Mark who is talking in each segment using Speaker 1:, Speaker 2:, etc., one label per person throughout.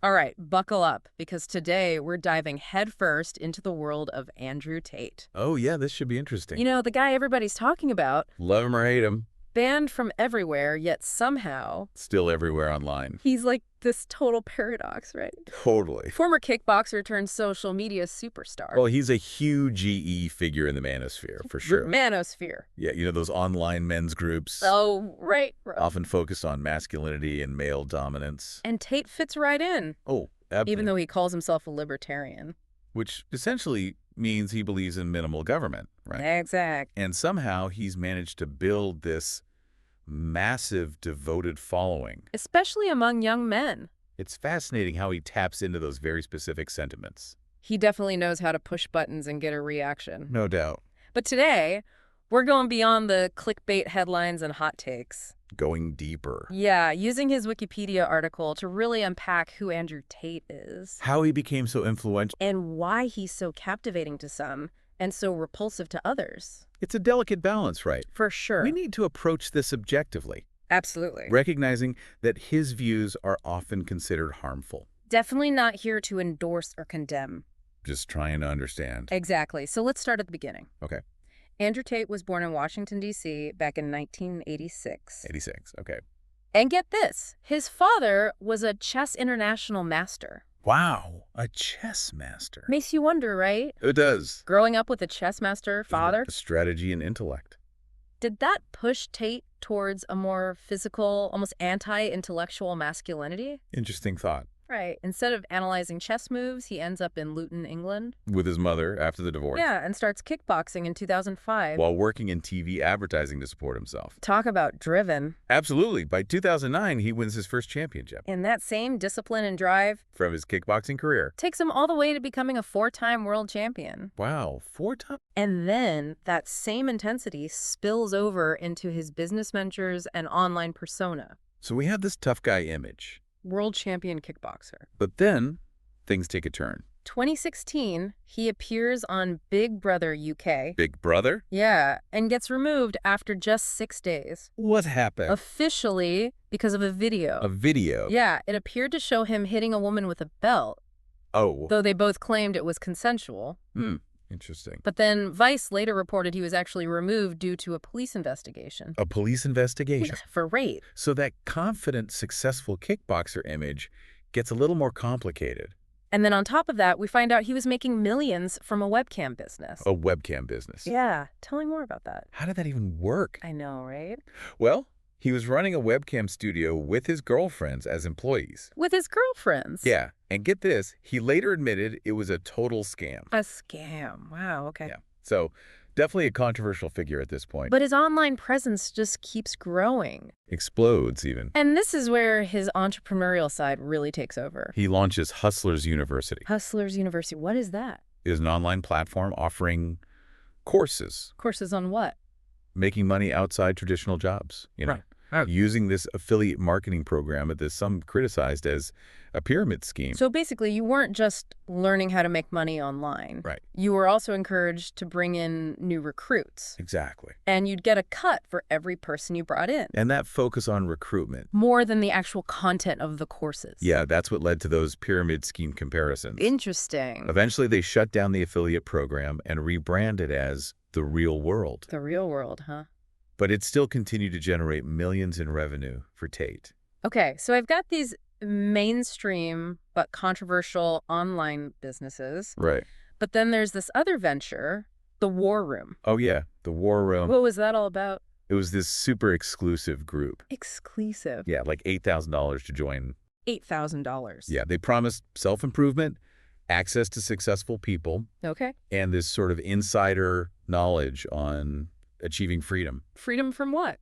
Speaker 1: All right, buckle up, because today we're diving headfirst into the world of Andrew Tate.
Speaker 2: Oh, yeah, this should be interesting.
Speaker 1: You know, the guy everybody's talking about,
Speaker 2: Love him or hate him,
Speaker 1: banned from everywhere, yet somehow
Speaker 2: still everywhere online.
Speaker 1: he's like this total paradox, right?
Speaker 2: Totally.
Speaker 1: Former kickboxer turned social media superstar.
Speaker 2: Well, he's a huge GE figure in the manosphere, for sure.
Speaker 1: Manosphere.
Speaker 2: Yeah, those online men's groups,
Speaker 1: Oh, right.
Speaker 2: often focused on masculinity and male dominance.
Speaker 1: And Tate fits right in,
Speaker 2: Oh, absolutely.
Speaker 1: even though he calls himself a libertarian.
Speaker 2: Which essentially means he believes in minimal government, right?
Speaker 1: Exact.
Speaker 2: And somehow he's managed to build this massive, devoted following.
Speaker 1: Especially among young men.
Speaker 2: It's fascinating how he taps into those very specific sentiments.
Speaker 1: He definitely knows how to push buttons and get a reaction.
Speaker 2: No doubt.
Speaker 1: But today, we're going beyond the clickbait headlines and hot takes.
Speaker 2: Going deeper.
Speaker 1: Yeah, using his Wikipedia article to really unpack who Andrew Tate is.
Speaker 2: How he became so influential.
Speaker 1: And why he's so captivating to some and so repulsive to others.
Speaker 2: It's a delicate balance, right?
Speaker 1: For sure.
Speaker 2: We need to approach this objectively,
Speaker 1: Absolutely.
Speaker 2: recognizing that his views are often considered harmful.
Speaker 1: Definitely not here to endorse or condemn.
Speaker 2: Just trying to understand.
Speaker 1: Exactly. So let's start at the beginning.
Speaker 2: Okay.
Speaker 1: Andrew Tate was born in Washington, D.C. back in 1986.
Speaker 2: 86. Okay.
Speaker 1: And get this, his father was a chess international master.
Speaker 2: Wow. A chess master.
Speaker 1: Makes you wonder, right?
Speaker 2: It does.
Speaker 1: Growing up with a chess master father,
Speaker 2: Strategy and intellect.
Speaker 1: did that push Tate towards a more physical, almost anti-intellectual masculinity?
Speaker 2: Interesting thought.
Speaker 1: Right. Instead of analyzing chess moves, he ends up in Luton, England.
Speaker 2: With his mother after the divorce.
Speaker 1: Yeah, and starts kickboxing in 2005.
Speaker 2: While working in TV advertising to support himself.
Speaker 1: Talk about driven.
Speaker 2: Absolutely. By 2009, he wins his first championship.
Speaker 1: And that same discipline and drive
Speaker 2: From his kickboxing career.
Speaker 1: takes him all the way to becoming a 4-time world champion.
Speaker 2: Wow. 4 times?
Speaker 1: And then that same intensity spills over into his business ventures and online persona.
Speaker 2: So we have this tough guy image.
Speaker 1: World champion kickboxer.
Speaker 2: But then, things take a turn.
Speaker 1: 2016, he appears on Big Brother UK.
Speaker 2: Big Brother?
Speaker 1: Yeah, and gets removed after just 6 days.
Speaker 2: What happened?
Speaker 1: Officially, because of a video.
Speaker 2: A video?
Speaker 1: Yeah, it appeared to show him hitting a woman with a belt,
Speaker 2: Oh.
Speaker 1: though they both claimed it was consensual.
Speaker 2: Interesting.
Speaker 1: But then Vice later reported he was actually removed due to a police investigation.
Speaker 2: A police investigation?
Speaker 1: For rape.
Speaker 2: So that confident, successful kickboxer image gets a little more complicated.
Speaker 1: And then on top of that, we find out he was making millions from a webcam business.
Speaker 2: A webcam business.
Speaker 1: Yeah, tell me more about that.
Speaker 2: How did that even work?
Speaker 1: I know, right?
Speaker 2: Well, he was running a webcam studio with his girlfriends as employees.
Speaker 1: With his girlfriends.
Speaker 2: Yeah, and get this, he later admitted it was a total scam.
Speaker 1: A scam. Wow, okay.
Speaker 2: Yeah, so definitely a controversial figure at this point.
Speaker 1: But his online presence just keeps growing.
Speaker 2: Explodes, even.
Speaker 1: And this is where his entrepreneurial side really takes over.
Speaker 2: He launches Hustlers University.
Speaker 1: Hustlers University, what is that?
Speaker 2: It is an online platform offering courses,
Speaker 1: Courses on what?
Speaker 2: making money outside traditional jobs,
Speaker 1: Right.
Speaker 2: using this affiliate marketing program that some criticized as a pyramid scheme.
Speaker 1: So basically, you weren't just learning how to make money online.
Speaker 2: Right.
Speaker 1: You were also encouraged to bring in new recruits.
Speaker 2: Exactly.
Speaker 1: And you'd get a cut for every person you brought in.
Speaker 2: And that focus on recruitment.
Speaker 1: More than the actual content of the courses.
Speaker 2: Yeah, that's what led to those pyramid scheme comparisons.
Speaker 1: Interesting.
Speaker 2: Eventually, they shut down the affiliate program and rebranded as The Real World.
Speaker 1: The real world, huh?
Speaker 2: But it still continued to generate millions in revenue for Tate.
Speaker 1: Okay, so I've got these mainstream but controversial online businesses.
Speaker 2: Right.
Speaker 1: But then there's this other venture, the War Room.
Speaker 2: Oh, yeah, the War Room.
Speaker 1: What was that all about?
Speaker 2: It was this super exclusive group.
Speaker 1: Exclusive.
Speaker 2: Yeah, like $8,000 to join.
Speaker 1: $8,000.
Speaker 2: Yeah, they promised self-improvement, access to successful people,
Speaker 1: Okay.
Speaker 2: and this sort of insider knowledge on achieving freedom.
Speaker 1: Freedom from what?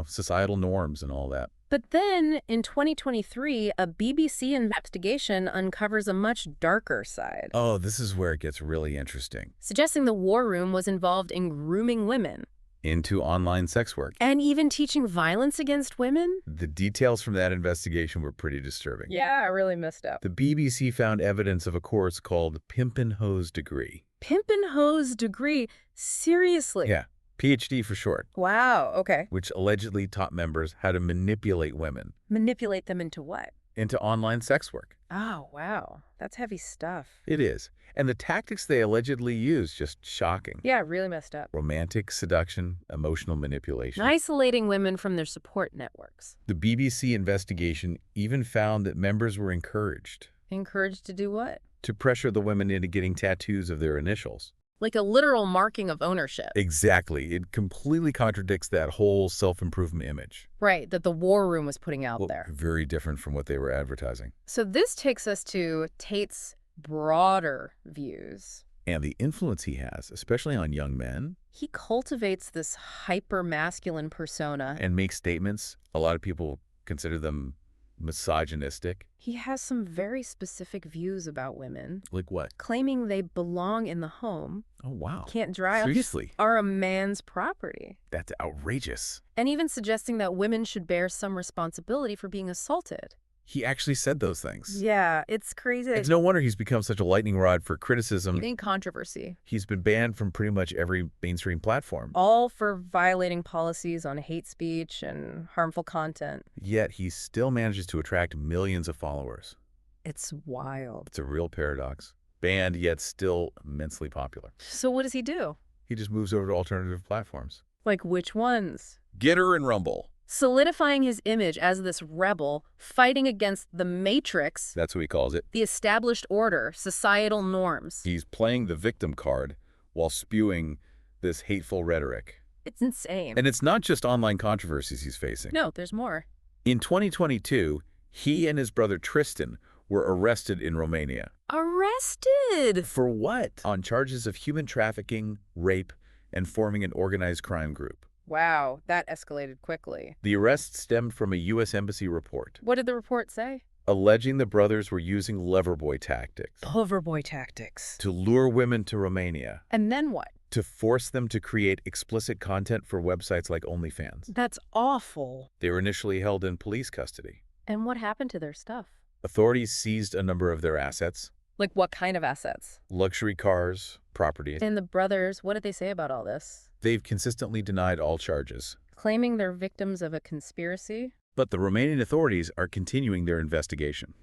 Speaker 2: Societal norms and all that.
Speaker 1: But then, in 2023, a BBC investigation uncovers a much darker side,
Speaker 2: Oh, this is where it gets really interesting.
Speaker 1: suggesting the War Room was involved in grooming women
Speaker 2: Into online sex work.
Speaker 1: and even teaching violence against women.
Speaker 2: The details from that investigation were pretty disturbing.
Speaker 1: Yeah, I really messed up.
Speaker 2: The BBC found evidence of a course called Pimpin' Hose Degree.
Speaker 1: Pimpin' Hose Degree? Seriously?
Speaker 2: Yeah, PhD for short,
Speaker 1: Wow, okay.
Speaker 2: which allegedly taught members how to manipulate women
Speaker 1: Manipulate them into what?
Speaker 2: into online sex work.
Speaker 1: Oh, wow. That's heavy stuff.
Speaker 2: It is. And the tactics they allegedly use, just shocking.
Speaker 1: Yeah, really messed up.
Speaker 2: Romantic seduction, emotional manipulation.
Speaker 1: Isolating women from their support networks.
Speaker 2: The BBC investigation even found that members were encouraged
Speaker 1: Encouraged to do what?
Speaker 2: to pressure the women into getting tattoos of their initials.
Speaker 1: Like a literal marking of ownership.
Speaker 2: Exactly. It completely contradicts that whole self-improvement image.
Speaker 1: Right, that the war room was putting out
Speaker 2: Well,
Speaker 1: there.
Speaker 2: very different from what they were advertising.
Speaker 1: So this takes us to Tate's broader views.
Speaker 2: And the influence he has, especially on young men,
Speaker 1: He cultivates this hyper-masculine persona.
Speaker 2: and makes statements. A lot of people consider them misogynistic.
Speaker 1: He has some very specific views about women,
Speaker 2: Like what?
Speaker 1: claiming they belong in the home,
Speaker 2: Oh, wow.
Speaker 1: can't drive,
Speaker 2: Seriously?
Speaker 1: are a man's property.
Speaker 2: That's outrageous.
Speaker 1: And even suggesting that women should bear some responsibility for being assaulted.
Speaker 2: He actually said those things.
Speaker 1: Yeah, it's crazy.
Speaker 2: It's no wonder he's become such a lightning rod for criticism.
Speaker 1: In controversy.
Speaker 2: He's been banned from pretty much every mainstream platform.
Speaker 1: All for violating policies on hate speech and harmful content.
Speaker 2: Yet he still manages to attract millions of followers.
Speaker 1: It's wild.
Speaker 2: It's a real paradox. Banned, yet still immensely popular.
Speaker 1: So what does he do?
Speaker 2: He just moves over to alternative platforms.
Speaker 1: Like which ones?
Speaker 2: Getter and Rumble.
Speaker 1: Solidifying his image as this rebel, fighting against the matrix,
Speaker 2: That's what he calls it.
Speaker 1: the established order, societal norms.
Speaker 2: He's playing the victim card while spewing this hateful rhetoric.
Speaker 1: It's insane.
Speaker 2: And it's not just online controversies he's facing.
Speaker 1: No, there's more.
Speaker 2: In 2022, he and his brother Tristan were arrested in Romania.
Speaker 1: Arrested!
Speaker 2: For what? On charges of human trafficking, rape, and forming an organized crime group.
Speaker 1: Wow, that escalated quickly.
Speaker 2: The arrest stemmed from a U.S. Embassy report,
Speaker 1: What did the report say?
Speaker 2: alleging the brothers were using loverboy tactics
Speaker 1: Hoverboy tactics.
Speaker 2: to lure women to Romania,
Speaker 1: And then what?
Speaker 2: to force them to create explicit content for websites like OnlyFans.
Speaker 1: That's awful.
Speaker 2: They were initially held in police custody.
Speaker 1: And what happened to their stuff?
Speaker 2: Authorities seized a number of their assets,
Speaker 1: Like what kind of assets?
Speaker 2: luxury cars, property.
Speaker 1: And the brothers, what did they say about all this?
Speaker 2: They've consistently denied all charges.
Speaker 1: Claiming they're victims of a conspiracy?
Speaker 2: But the Romanian authorities are continuing their investigation.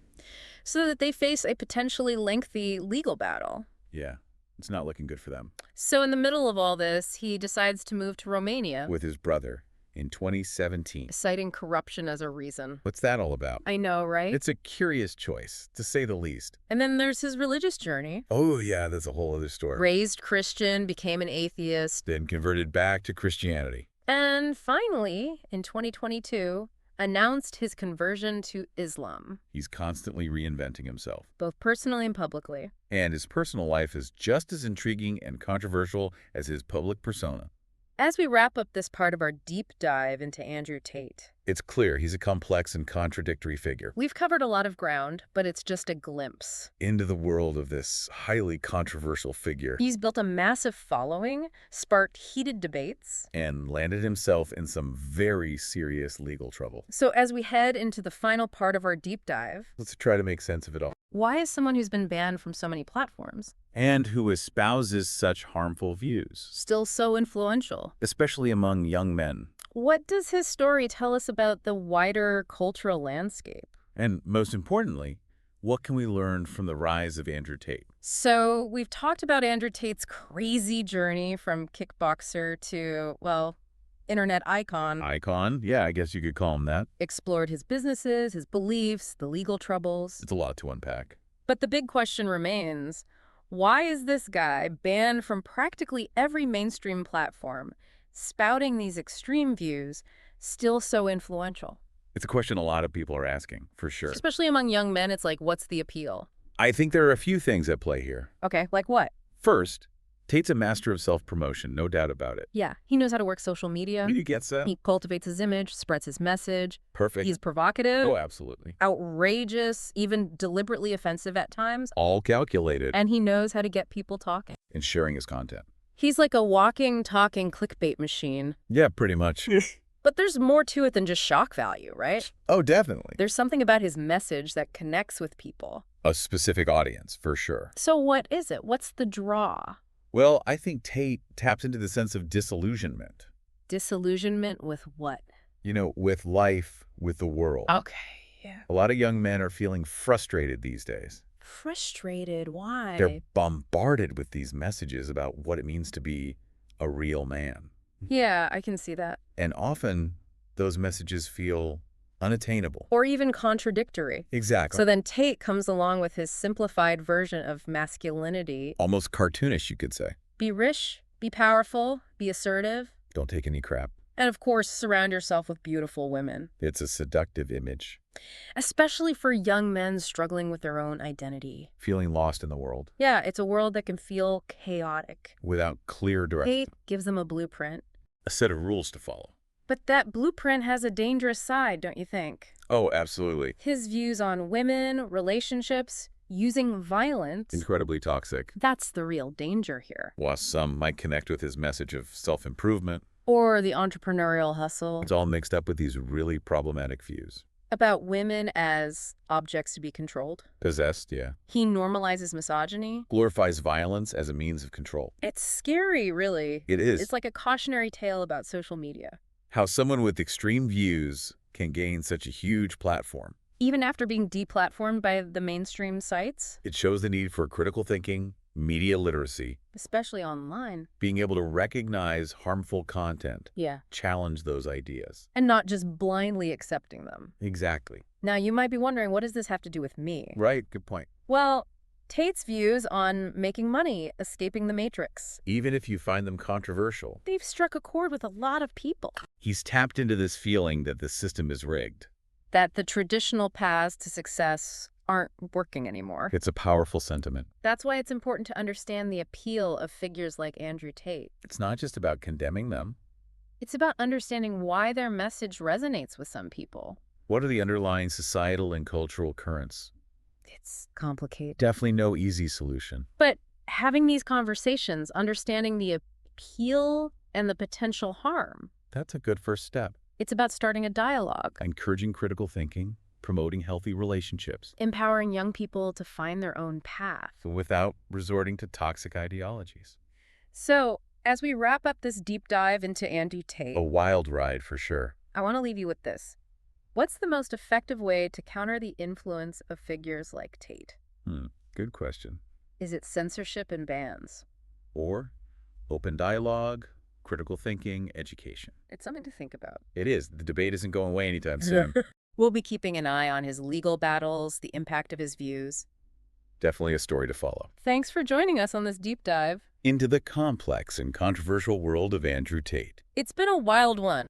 Speaker 1: So that they face a potentially lengthy legal battle.
Speaker 2: Yeah, it's not looking good for them.
Speaker 1: So in the middle of all this, he decides to move to Romania,
Speaker 2: With his brother in 2017.
Speaker 1: citing corruption as a reason.
Speaker 2: What's that all about?
Speaker 1: I know, right?
Speaker 2: It's a curious choice, to say the least.
Speaker 1: And then there's his religious journey.
Speaker 2: Oh, yeah, that's a whole other story.
Speaker 1: Raised Christian, became an atheist.
Speaker 2: Then converted back to Christianity.
Speaker 1: And finally, in 2022, announced his conversion to Islam,
Speaker 2: He's constantly reinventing himself.
Speaker 1: both personally and publicly.
Speaker 2: And his personal life is just as intriguing and controversial as his public persona.
Speaker 1: As we wrap up this part of our deep dive into Andrew Tate,
Speaker 2: It's clear he's a complex and contradictory figure.
Speaker 1: we've covered a lot of ground, but it's just a glimpse.
Speaker 2: Into the world of this highly controversial figure.
Speaker 1: He's built a massive following, sparked heated debates.
Speaker 2: And landed himself in some very serious legal trouble.
Speaker 1: So as we head into the final part of our deep dive,
Speaker 2: Let's try to make sense of it all.
Speaker 1: why is someone who's been banned from so many platforms
Speaker 2: And who espouses such harmful views,
Speaker 1: still so influential?
Speaker 2: especially among young men.
Speaker 1: What does his story tell us about the wider cultural landscape?
Speaker 2: And most importantly, what can we learn from the rise of Andrew Tate?
Speaker 1: So we've talked about Andrew Tate's crazy journey from kickboxer to, well, internet icon,
Speaker 2: Icon? Yeah, I guess you could call him that.
Speaker 1: explored his businesses, his beliefs, the legal troubles.
Speaker 2: It's a lot to unpack.
Speaker 1: But the big question remains, why is this guy banned from practically every mainstream platform, spouting these extreme views, still so influential?
Speaker 2: It's a question a lot of people are asking, for sure.
Speaker 1: Especially among young men, it's like, what's the appeal?
Speaker 2: I think there are a few things at play here.
Speaker 1: Okay, like what?
Speaker 2: First, Tate's a master of self-promotion, no doubt about it.
Speaker 1: Yeah, he knows how to work social media.
Speaker 2: You gets that?
Speaker 1: He cultivates his image, spreads his message.
Speaker 2: Perfect.
Speaker 1: He's provocative,
Speaker 2: Oh, absolutely.
Speaker 1: outrageous, even deliberately offensive at times.
Speaker 2: All calculated
Speaker 1: And he knows how to get people talking.
Speaker 2: in sharing his content.
Speaker 1: He's like a walking, talking clickbait machine.
Speaker 2: Yeah, pretty much.
Speaker 1: But there's more to it than just shock value, right?
Speaker 2: Oh, definitely.
Speaker 1: There's something about his message that connects with people.
Speaker 2: A specific audience, for sure.
Speaker 1: So what is it? What's the draw?
Speaker 2: Well, I think Tate taps into the sense of disillusionment.
Speaker 1: Disillusionment with what?
Speaker 2: You know, with life, with the world.
Speaker 1: Okay. Yeah.
Speaker 2: A lot of young men are feeling frustrated these days.
Speaker 1: Frustrated.
Speaker 2: They're
Speaker 1: Why?
Speaker 2: bombarded with these messages about what it means to be a real man.
Speaker 1: Yeah, I can see that.
Speaker 2: And often, those messages feel unattainable.
Speaker 1: Or even contradictory.
Speaker 2: Exactly.
Speaker 1: So then Tate comes along with his simplified version of masculinity.
Speaker 2: Almost cartoonish, you could say.
Speaker 1: Be rich, be powerful, be assertive,
Speaker 2: Don't take any crap.
Speaker 1: and of course, surround yourself with beautiful women.
Speaker 2: It's a seductive image.
Speaker 1: Especially for young men struggling with their own identity.
Speaker 2: Feeling lost in the world.
Speaker 1: Yeah, it's a world that can feel chaotic.
Speaker 2: Without clear direction.
Speaker 1: Tate gives them a blueprint.
Speaker 2: A set of rules to follow.
Speaker 1: But that blueprint has a dangerous side, don't you think?
Speaker 2: Oh, absolutely.
Speaker 1: His views on women, relationships, using violence.
Speaker 2: Incredibly toxic.
Speaker 1: That's the real danger here.
Speaker 2: While some might connect with his message of self-improvement,
Speaker 1: Or the entrepreneurial hustle.
Speaker 2: it's all mixed up with these really problematic views.
Speaker 1: About women as objects to be controlled.
Speaker 2: Possessed, yeah.
Speaker 1: He normalizes misogyny.
Speaker 2: Glorifies violence as a means of control.
Speaker 1: It's scary, really.
Speaker 2: It is.
Speaker 1: It's like a cautionary tale about social media.
Speaker 2: How someone with extreme views can gain such a huge platform.
Speaker 1: Even after being deplatformed by the mainstream sites,
Speaker 2: It shows the need for critical thinking, media literacy,
Speaker 1: especially online.
Speaker 2: being able to recognize harmful content,
Speaker 1: Yeah.
Speaker 2: challenge those ideas.
Speaker 1: And not just blindly accepting them.
Speaker 2: Exactly.
Speaker 1: Now, you might be wondering, what does this have to do with me?
Speaker 2: Right, good point.
Speaker 1: Well, Tate's views on making money, escaping the matrix,
Speaker 2: Even if you find them controversial,
Speaker 1: they've struck a chord with a lot of people.
Speaker 2: he's tapped into this feeling that the system is rigged.
Speaker 1: That the traditional paths to success aren't working anymore.
Speaker 2: It's a powerful sentiment.
Speaker 1: That's why it's important to understand the appeal of figures like Andrew Tate.
Speaker 2: It's not just about condemning them.
Speaker 1: It's about understanding why their message resonates with some people.
Speaker 2: What are the underlying societal and cultural currents?
Speaker 1: It's complicated.
Speaker 2: Definitely no easy solution.
Speaker 1: But having these conversations, understanding the appeal and the potential harm,
Speaker 2: That's a good first step.
Speaker 1: it's about starting a dialogue,
Speaker 2: Encouraging critical thinking, promoting healthy relationships,
Speaker 1: empowering young people to find their own path.
Speaker 2: without resorting to toxic ideologies.
Speaker 1: So, as we wrap up this deep dive into Andrew Tate,
Speaker 2: A wild ride for sure.
Speaker 1: I want to leave you with this. What's the most effective way to counter the influence of figures like Tate?
Speaker 2: Good question.
Speaker 1: Is it censorship and bans?
Speaker 2: Or open dialogue, critical thinking, education.
Speaker 1: It's something to think about.
Speaker 2: It is. The debate isn't going away anytime soon.
Speaker 1: We'll be keeping an eye on his legal battles, the impact of his views.
Speaker 2: Definitely a story to follow.
Speaker 1: Thanks for joining us on this deep dive.
Speaker 2: Into the complex and controversial world of Andrew Tate.
Speaker 1: It's been a wild one.